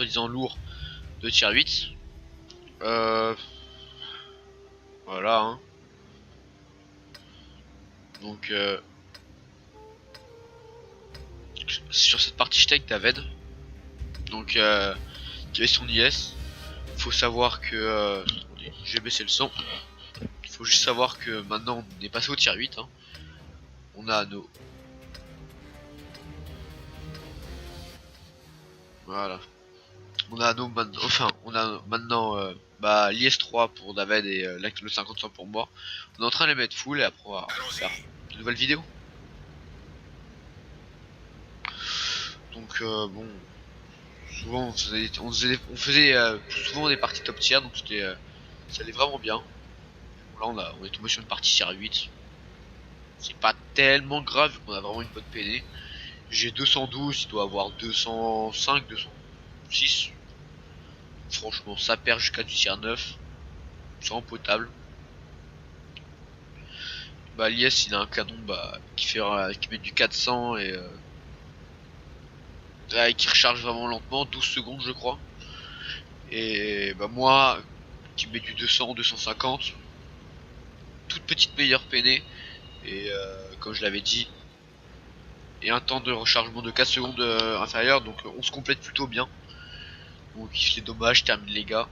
soi-disant lourd de tier 8. Voilà hein. Donc sur cette partie j'étais avec David, donc qui avait son IS. Faut savoir que j'ai baissé le son. Il faut juste savoir que maintenant on est passé au tier 8 hein. On a nos, voilà, on a nos maintenant, enfin on a maintenant l'IS3 pour David et le 50 pour moi. On est en train de les mettre full et après on va faire de nouvelles vidéos. Donc bon, souvent on faisait souvent des parties top tier, donc c'était ça allait vraiment bien. Bon, là on est tombé sur une partie tier 8. C'est pas tellement grave vu qu'on a vraiment une bonne PD. J'ai 212, il doit avoir 205, 206. Franchement ça perd jusqu'à du tier 9. C'est en potable. Bah l'IS il a un canon qui met du 400 et qui recharge vraiment lentement, 12 secondes je crois. Et bah moi qui met du 200, 250, toute petite meilleure peinée et comme je l'avais dit, et un temps de rechargement de 4 secondes inférieur, donc on se complète plutôt bien. Donc il fait dommage, je termine les gars.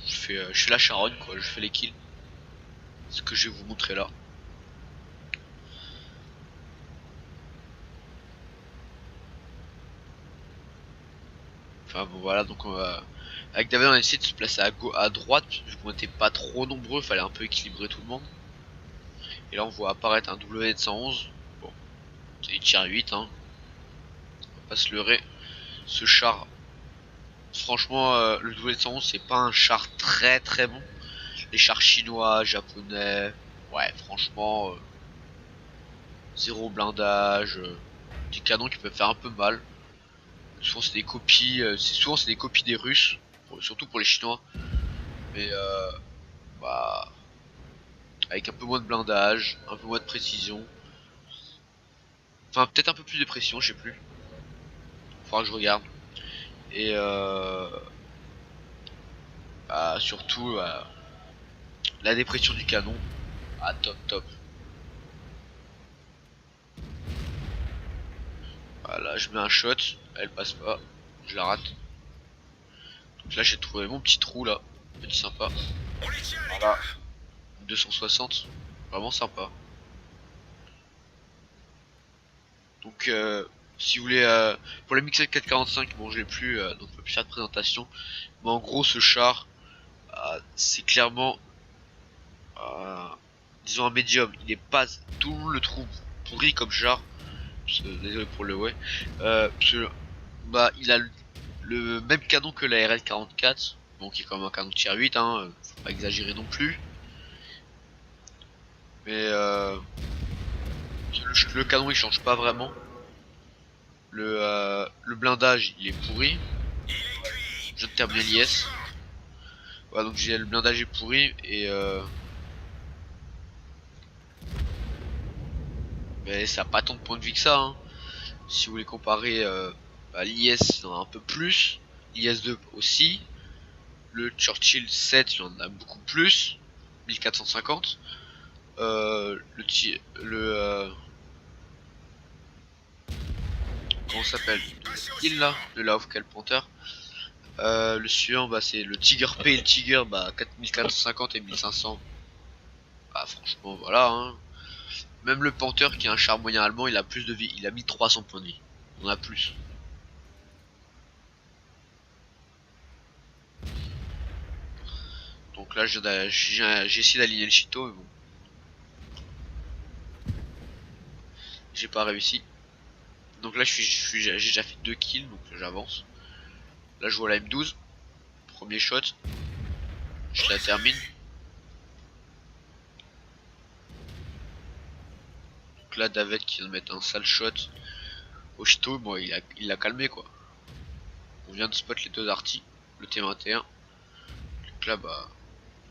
Je fais la charogne quoi, je fais les kills. Ce que je vais vous montrer là. Enfin bon voilà, donc on va... Avec David on a essayé de se placer à droite, vu qu'on était pas trop nombreux, fallait un peu équilibrer tout le monde. Et là on voit apparaître un WN111. Bon, c'est tier 8 hein. On va pas se leurrer. Ce char, franchement le WN111 c'est pas un char très bon. Les chars chinois, japonais, ouais franchement zéro blindage, des canons qui peuvent faire un peu mal. Souvent c'est des copies, c'est des copies des Russes, surtout pour les Chinois. Mais bah, avec un peu moins de blindage, un peu moins de précision. Enfin peut-être un peu plus de pression, je sais plus. Faudra que je regarde. Et surtout la dépression du canon. Ah top. Voilà, je mets un shot, elle passe pas, je la rate. Donc là j'ai trouvé mon petit trou là, petit sympa. Voilà, 260, vraiment sympa. Donc si vous voulez, pour le Mixed 445, bon je l'ai plus, donc je peux plus faire de présentation. Mais en gros ce char, c'est clairement, disons un médium. Il est pas, tout le monde le trouve pourri comme char. Désolé pour le ouais. Il a le même canon que la RL44, donc qui est quand même un canon tier 8, hein, faut pas exagérer non plus. Mais le canon il change pas vraiment. Le blindage il est pourri. Je viens de terminer l'IS. Voilà, donc j'ai le blindage est pourri et mais ça a pas tant de points de vie que ça hein. Si vous voulez comparer l'IS il en a un peu plus, l'IS2 aussi, le Churchill 7 il en a beaucoup plus, 1450. Comment s'appelle, il là, le Love Cal Panther. Le suivant c'est le Tiger P et le Tiger 4450 et 1500. Bah franchement voilà hein. Même le Panther qui est un char moyen allemand il a plus de vie, il a 1300 points de vie. On a plus. Donc là j'ai essayé d'aligner le Chito mais bon. J'ai pas réussi. Donc là j'ai déjà fait 2 kills donc j'avance. Là je vois la M12. Premier shot. Je la termine. Donc là David qui vient de mettre un sale shot. Au Chito, bon il l'a calmé quoi. On vient de spot les deux artis, le T21. Donc là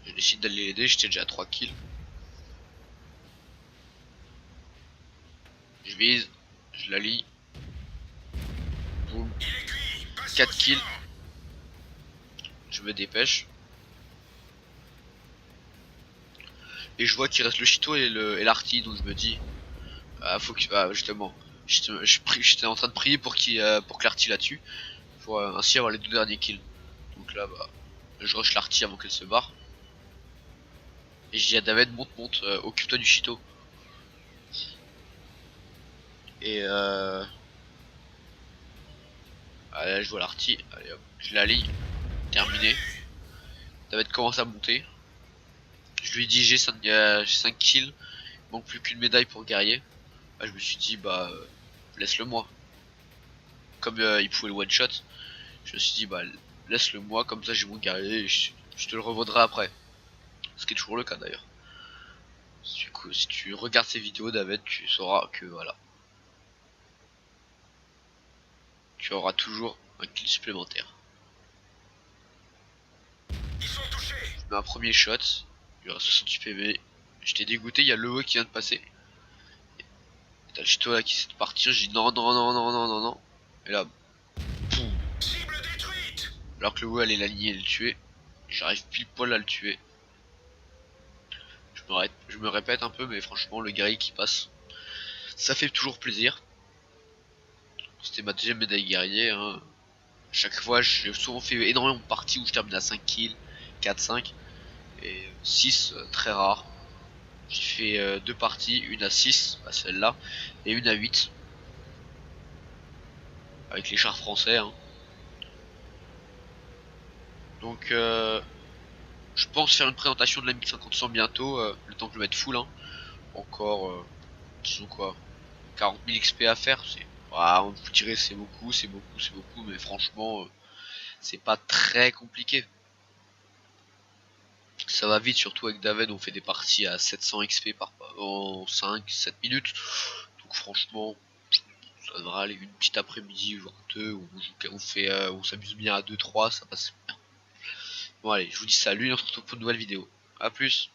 j'ai décidé d'aller l'aider, j'étais déjà à 3 kills. Je vise, je la lis. Boum. 4 kills. je me dépêche. Et je vois qu'il reste le Chito et l'arty, donc je me dis, faut que, justement, j'étais en train de prier pour que l'arty la tue, pour ainsi avoir les 2 derniers kills. Donc là, bah, je rush l'arty avant qu'elle se barre. Et je dis à David, monte, occupe-toi du Chito. Et allez, je vois l'arty, allez hop, je l'aligne, terminé. David commence à monter. Je lui dis j'ai 5 kills, il manque plus qu'une médaille pour guerrier. Bah, je me suis dit bah laisse-le moi. Comme il pouvait le one shot, je me suis dit bah laisse-le moi, comme ça j'ai mon guerrier et je te le revaudrai après. Ce qui est toujours le cas d'ailleurs. Du coup, si tu regardes ces vidéos David, tu sauras que voilà. Tu auras toujours un kill supplémentaire. Ils sont touchés. Je mets un premier shot, il reste 68 PV. J'étais dégoûté, il y a le qui vient de passer. T'as le Chito là qui essaie de partir, j'ai dit non non non non non non non. Et là, boum. Cible détruite. Alors que le allait l'aligner et le tuer. J'arrive pile poil à le tuer. Je me répète un peu, mais franchement, le guerrier qui passe, ça fait toujours plaisir. C'était ma deuxième médaille guerrier. Hein. Chaque fois, j'ai souvent fait énormément de parties où je termine à 5 kills, 4, 5 et 6, très rare. J'ai fait 2 parties, une à 6, à celle-là, et une à 8. Avec les chars français. Hein. Donc, je pense faire une présentation de la 1500 bientôt, le temps que je le mette full. Hein. Encore, disons quoi, 40 000 XP à faire. Vous direz c'est beaucoup, c'est beaucoup, c'est beaucoup, mais franchement, c'est pas très compliqué. Ça va vite, surtout avec David, on fait des parties à 700 XP en 5-7 minutes. Donc franchement, ça devrait aller une petite après-midi, voire deux, où on s'amuse bien à 2-3, ça passe bien. Bon allez, je vous dis salut et on se retrouve pour une nouvelle vidéo. A plus.